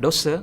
Dosa,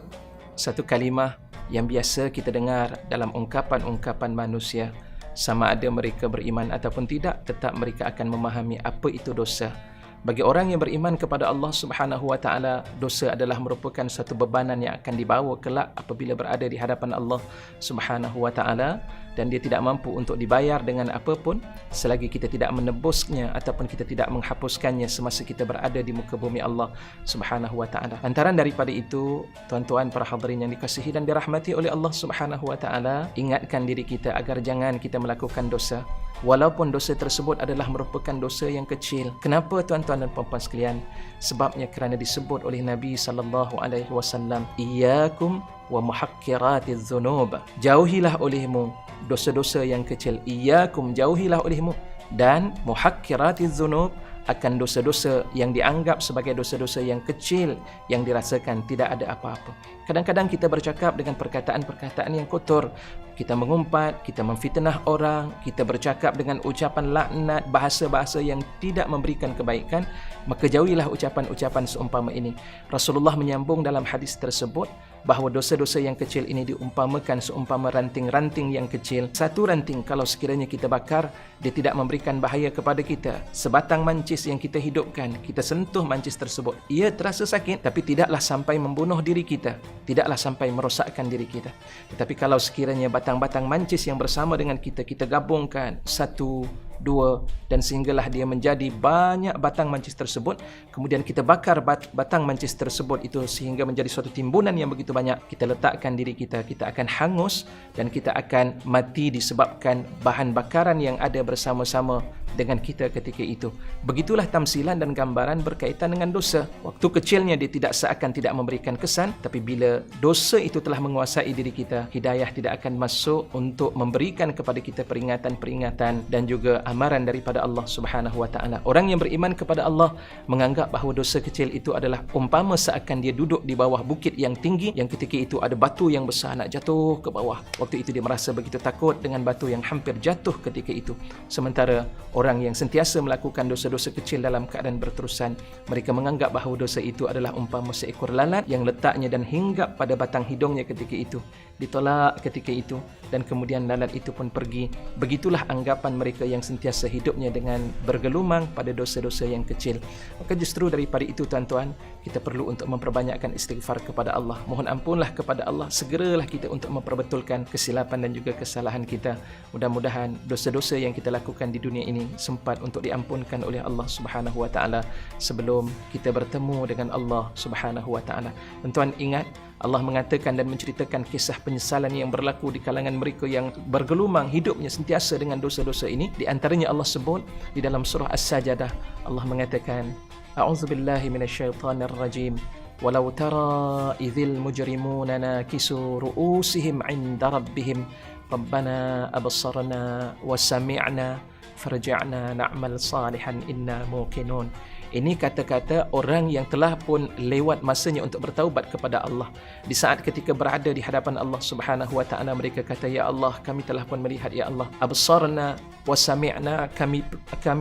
satu kalimah yang biasa kita dengar dalam ungkapan-ungkapan manusia. Sama ada mereka beriman ataupun tidak, tetap mereka akan memahami apa itu dosa. Bagi orang yang beriman kepada Allah Subhanahu wa taala, dosa adalah merupakan satu bebanan yang akan dibawa kelak apabila berada di hadapan Allah Subhanahu wa taala, dan dia tidak mampu untuk dibayar dengan apapun selagi kita tidak menebusnya ataupun kita tidak menghapuskannya semasa kita berada di muka bumi Allah Subhanahu wa taala. Lantaran daripada itu, tuan-tuan para hadirin yang dikasihi dan dirahmati oleh Allah Subhanahu wa taala, ingatkan diri kita agar jangan kita melakukan dosa walaupun dosa tersebut adalah merupakan dosa yang kecil. Kenapa tuan-tuan dan puan-puan sekalian? Sebabnya kerana disebut oleh Nabi sallallahu alaihi wasallam, iyyakum wa muhaqqiratiz dzunub. Jauhilah olehmu dosa-dosa yang kecil. Iyyakum, jauhilah olehmu, dan muhaqqiratiz dzunub, akan dosa-dosa yang dianggap sebagai dosa-dosa yang kecil yang dirasakan tidak ada apa-apa. Kadang-kadang kita bercakap dengan perkataan-perkataan yang kotor. Kita mengumpat, kita memfitnah orang, kita bercakap dengan ucapan laknat, bahasa-bahasa yang tidak memberikan kebaikan. Maka jauhilah ucapan-ucapan seumpama ini. Rasulullah menyambung dalam hadis tersebut bahawa dosa-dosa yang kecil ini diumpamakan seumpama ranting-ranting yang kecil. Satu ranting kalau sekiranya kita bakar, dia tidak memberikan bahaya kepada kita. Sebatang mancis yang kita hidupkan, kita sentuh mancis tersebut, ia terasa sakit, tapi tidaklah sampai membunuh diri kita, tidaklah sampai merosakkan diri kita. Tetapi kalau sekiranya batang-batang mancis yang bersama dengan kita, kita gabungkan satu, dua, dan sehinggalah dia menjadi banyak batang mancis tersebut, kemudian kita bakar batang mancis tersebut itu sehingga menjadi suatu timbunan yang begitu banyak, kita letakkan diri kita, kita akan hangus dan kita akan mati disebabkan bahan bakaran yang ada bersama-sama dengan kita ketika itu. Begitulah tamsilan dan gambaran berkaitan dengan dosa. Waktu kecilnya dia tidak seakan tidak memberikan kesan, tapi bila dosa itu telah menguasai diri kita, hidayah tidak akan masuk untuk memberikan kepada kita peringatan-peringatan dan juga amaran daripada Allah Subhanahu wa taala. Orang yang beriman kepada Allah menganggap bahawa dosa kecil itu adalah umpama seakan dia duduk di bawah bukit yang tinggi, yang ketika itu ada batu yang besar nak jatuh ke bawah. Waktu itu dia merasa begitu takut dengan batu yang hampir jatuh ketika itu. Sementara orang yang sentiasa melakukan dosa-dosa kecil dalam keadaan berterusan, mereka menganggap bahawa dosa itu adalah umpama seekor lalat yang letaknya dan hinggap pada batang hidungnya ketika itu. Ditolak ketika itu dan kemudian lalat itu pun pergi. Begitulah anggapan mereka yang sentiasa hidupnya dengan bergelumang pada dosa-dosa yang kecil. Maka justru daripada itu tuan-tuan, kita perlu untuk memperbanyakkan istighfar kepada Allah. Mohon ampunlah kepada Allah. Segeralah kita untuk memperbetulkan kesilapan dan juga kesalahan kita. Mudah-mudahan dosa-dosa yang kita lakukan di dunia ini sempat untuk diampunkan oleh Allah Subhanahu wa taala sebelum kita bertemu dengan Allah Subhanahu wa taala. Tuan-tuan ingat, Allah mengatakan dan menceritakan kisah penyesalan yang berlaku di kalangan mereka yang bergelumang hidupnya sentiasa dengan dosa-dosa ini. Di antaranya Allah sebut di dalam surah As-Sajdah, Allah mengatakan, A'udzubillahi minasyaitonir rajim. Walau tara idzil mujrimuna nakisu ru'usihim 'inda rabbihim rabbana absarna wa sami'na farji'na na'mal salihan inna muqinun. Ini kata-kata orang yang telah pun lewat masanya untuk bertaubat kepada Allah. Di saat ketika berada di hadapan Allah Subhanahu wa taala, mereka kata, ya Allah, kami telah pun melihat, ya Allah, absarna wa sami'na, kami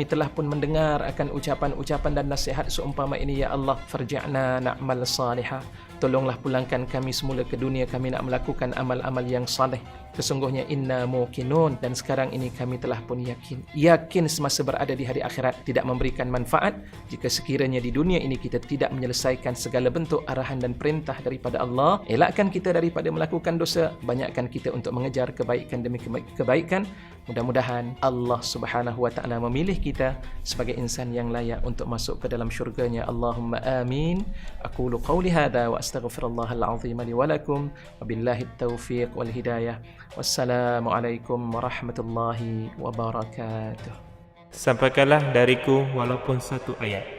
telah pun mendengar akan ucapan-ucapan dan nasihat seumpama ini, ya Allah, farji'na na'mal salihah, tolonglah pulangkan kami semula ke dunia, kami nak melakukan amal-amal yang saleh. Sesungguhnya inna muqinun, dan sekarang ini kami telah pun yakin semasa berada di hari akhirat tidak memberikan manfaat jika sekiranya di dunia ini kita tidak menyelesaikan segala bentuk arahan dan perintah daripada Allah. Elakkan kita daripada melakukan dosa, banyakkan kita untuk mengejar kebaikan demi kebaikan. Mudah-mudahan Allah Subhanahu wa taala memilih kita sebagai insan yang layak untuk masuk ke dalam syurganya. Allahumma amin. Aqulu qawli hadha wa astaghfirullahal azim li wa lakum, wabillahi taufiq wal hidayah. Wassalamualaikum warahmatullahi wabarakatuh. Sampaikanlah dariku walaupun satu ayat.